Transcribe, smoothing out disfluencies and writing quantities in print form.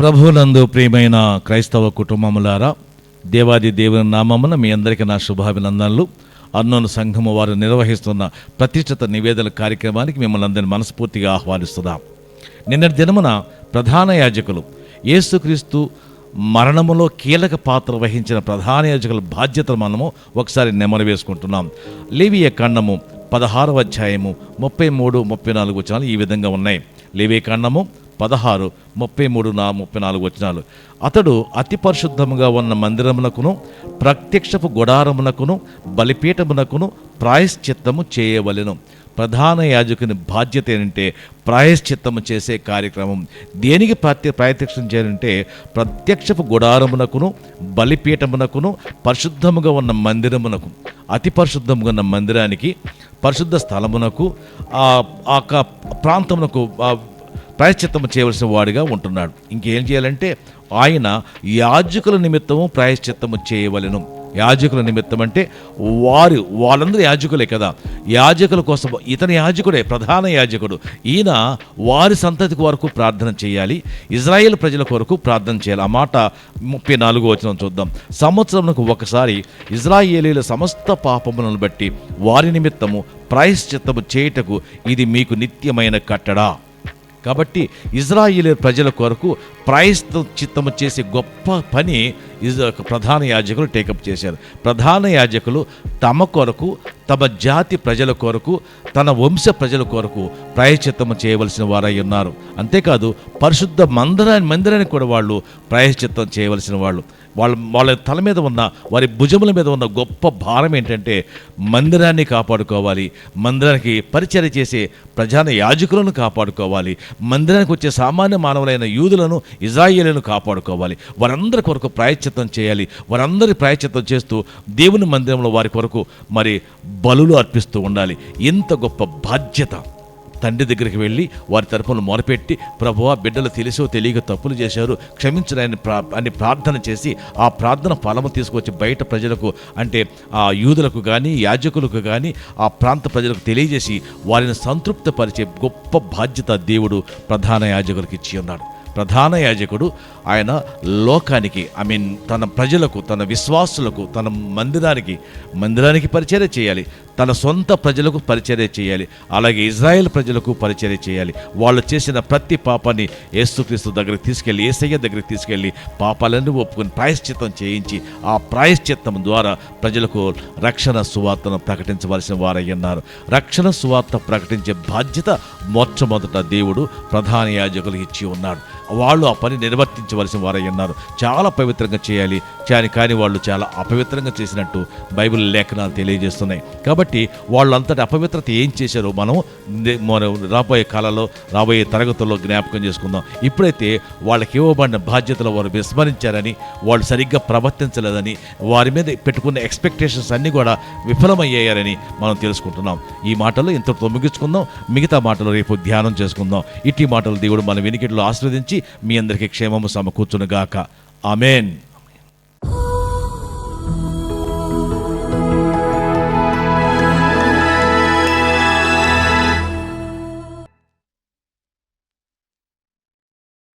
ప్రభువునందు ప్రియమైన క్రైస్తవ కుటుంబములారా, దేవాది దేవుని నామమున మీ అందరికీ నా శుభాభినందనలు. అన్నోను సంఘము వారు నిర్వహిస్తున్న ప్రతిష్ఠిత నివేదన కార్యక్రమానికి మిమ్మల్ని అందరినీ మనస్ఫూర్తిగా ఆహ్వానిస్తున్నాం. నిన్నటి దినమున ప్రధాన యాజకులు యేసుక్రీస్తు మరణములో కీలక పాత్ర వహించిన ప్రధాన యాజకుల బాధ్యతలు మనము ఒకసారి నెమరు వేసుకుంటున్నాం. లేవియ కాండము 16వ అధ్యాయము 33, 34 వచనాలు ఈ విధంగా ఉన్నాయి. లేవియ కాండము 16, 33, 34 వచనాలు. అతడు అతి పరిశుద్ధముగా ఉన్న మందిరమునకును ప్రత్యక్షపు గుడారమునకును బలిపీఠమునకును ప్రాయశ్చిత్తము చేయవలెను. ప్రధాన యాజకుని బాధ్యత ఏంటంటే ప్రాయశ్చిత్తము చేసే కార్యక్రమం. దేనికి ప్రత్యక్షం చేయాలంటే ప్రత్యక్షపు గుడారమునకును బలిపీఠమునకును పరిశుద్ధముగా ఉన్న మందిరమునకు, అతి పరిశుద్ధముగా ఉన్న మందిరానికి, పరిశుద్ధ స్థలమునకు, ఆ ప్రాంతమునకు ప్రాయశ్చిత్తము చేయవలసిన వాడిగా ఉంటున్నాడు. ఇంకేం చేయాలంటే ఆయన యాజకుల నిమిత్తము ప్రాయశ్చిత్తము చేయవలెను. యాజకుల నిమిత్తం అంటే వాళ్ళందరూ యాజకులే కదా, యాజకుల కోసం ఇతని యాజకుడే, ప్రధాన యాజకుడు. ఈయన వారి సంతతి వరకు ప్రార్థన చేయాలి, ఇజ్రాయేల్ ప్రజల కొరకు ప్రార్థన చేయాలి. ఆ మాట 34వ వచనం చూద్దాం. సంవత్సరమునకు ఒకసారి ఇజ్రాయేలీల సమస్త పాపములను బట్టి వారి నిమిత్తము ప్రాయశ్చిత్తము చేయుటకు ఇది మీకు నిత్యమైన కట్టడా. కాబట్టి ఇజ్రాయేలు ప్రజల కొరకు ప్రాయశ్చిత్తము చేసే గొప్ప పని ప్రధాన యాజకులు టేకప్ చేశారు. ప్రధాన యాజకులు తమ కొరకు, తమ జాతి ప్రజల కొరకు, తన వంశ ప్రజల కొరకు ప్రాయశ్చిత్తము చేయవలసిన వారై ఉన్నారు. అంతేకాదు పరిశుద్ధ మందిరానికి కూడా వాళ్ళు ప్రాయశ్చిత్తం చేయవలసిన వాళ్ళు. వాళ్ళ తల మీద ఉన్న, వారి భుజముల మీద ఉన్న గొప్ప భారం ఏంటంటే మందిరాన్ని కాపాడుకోవాలి, మందిరానికి పరిచర్య చేసే ప్రధాన యాజకులను కాపాడుకోవాలి, మందిరానికి వచ్చే సామాన్య మానవులైన యూదులను, ఇజ్రాయేలులను కాపాడుకోవాలి. వారందరి కొరకు ప్రాయశ్చిత్తం చేయాలి. వారందరి ప్రాయశ్చిత్తం చేస్తూ దేవుని మందిరంలో వారి కొరకు మరి బలులు అర్పిస్తూ ఉండాలి. ఇంత గొప్ప బాధ్యత తండ్రి దగ్గరికి వెళ్ళి వారి తరపున మొరపెట్టి, ప్రభువా బిడ్డలు తెలిసో తెలియక తప్పులు చేశారు, క్షమించడాన్ని అని ప్రార్థన చేసి ఆ ప్రార్థన ఫలము తీసుకొచ్చి బయట ప్రజలకు, అంటే ఆ యూదులకు కానీ యాజకులకు కానీ ఆ ప్రాంత ప్రజలకు తెలియజేసి వారిని సంతృప్తిపరిచే గొప్ప బాధ్యత దేవుడు ప్రధాన యాజకులకు ఇచ్చి ఉన్నాడు. ప్రధాన యాజకుడు ఆయన లోకానికి, తన ప్రజలకు, తన విశ్వాసులకు, తన మందిరానికి పరిచర్య చేయాలి, తన సొంత ప్రజలకు పరిచర్య చేయాలి, అలాగే ఇజ్రాయేల్ ప్రజలకు పరిచర్య చేయాలి. వాళ్ళు చేసిన ప్రతి పాపాన్ని యేసుక్రీస్తు దగ్గరికి తీసుకెళ్ళి, యేసయ్య దగ్గరికి తీసుకెళ్ళి పాపాలన్నీ ఒప్పుకొని ప్రాయశ్చిత్తం చేయించి ఆ ప్రాయశ్చిత్తం ద్వారా ప్రజలకు రక్షణ సువార్తను ప్రకటించవలసిన వారయ్యున్నారు. రక్షణ సువార్త ప్రకటించే బాధ్యత మొట్టమొదట దేవుడు ప్రధాన యాజకులకు ఇచ్చి ఉన్నాడు. వాళ్ళు ఆ పని నిర్వర్తించవలసిన వారై ఉన్నారు. చాలా పవిత్రంగా చేయాలి, కానీ వాళ్ళు చాలా అపవిత్రంగా చేసినట్టు బైబిల్ లేఖనాలు తెలియజేస్తున్నాయి. కాబట్టి వాళ్ళంతటి అపవిత్రత ఏం చేశారో మనం రాబోయే కాలంలో, రాబోయే తరగతుల్లో జ్ఞాపకం చేసుకుందాం. ఇప్పుడైతే వాళ్ళకి ఇవ్వబడిన బాధ్యతలు వారు విస్మరించారని, వాళ్ళు సరిగ్గా ప్రవర్తించలేదని, వారి మీద పెట్టుకున్న ఎక్స్పెక్టేషన్స్ అన్నీ కూడా విఫలమయ్యారని మనం తెలుసుకుంటున్నాం. ఈ మాటలు ఇంతటితో ముగించుకుందాం. మిగతా మాటలు రేపు ధ్యానం చేసుకుందాం. ఇట్టి మాటలు దేవుడు మన వినికిడిలో ఆశీర్వదించి మీ అందరికీ క్షేమము సమకూర్చునుగాక. ఆమేన్.